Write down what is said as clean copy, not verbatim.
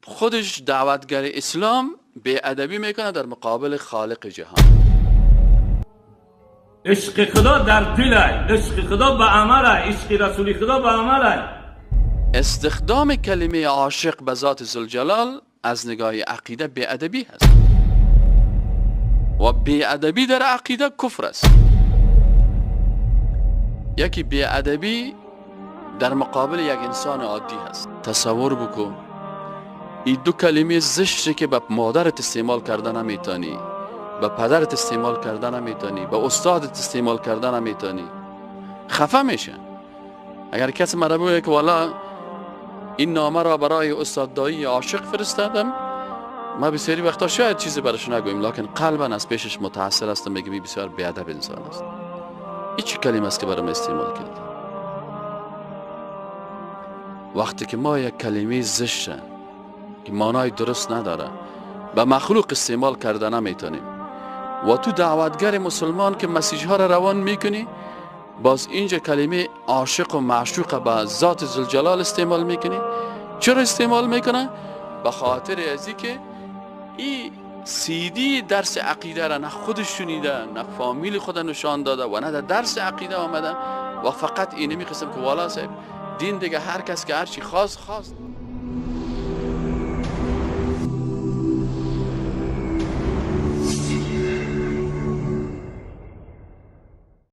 خودش دعوتگر اسلام بی ادبی میکنه در مقابل خالق جهان. عشق خدا در دل، عشق خدا به عمل، عشق رسول خدا به عمل. استخدام کلمه عاشق به ذات ذوالجلال از نگاه عقیده بی ادبی هست و بی ادبی در عقیده کفر است. یکی بی ادبی در مقابل یک انسان عادی هست. تصور بکن این دو کلمه زشتی که به مادرت استعمال کردن نمیتونی، به پدرت استعمال کردن نمیتونی، به استادت استعمال کردن نمیتونی، خفه میشه. اگر کسی مرا بگه که والا این نامه را برای استاد دایی عاشق فرستادم، ما بسیاری وقتا شاید چیزی برش نگویم، لکن قلبا از پیشش متاثر هستم، میگم بسیار بیادب انسان است. این چه کلمه است که برام استعمال کردی؟ وقتی که ما یک کلمه زشت که معنای درست نداره به مخلوق استعمال کردن نمیتونیم و تو دعوتگر مسلمان که مسیج ها را روان میکنی، باز اینجا کلمه عاشق و معشوق به ذات ذوالجلال استعمال میکنی. چرا استعمال میکنه؟ به خاطر ازی که این سیدی درس عقیده را نه خودش شنیده، نه فامیل خود نشان داده و نه در درس عقیده آمده و فقط اینمی قسم که والا صاحب دین دیگه هر کس که هرچی خواست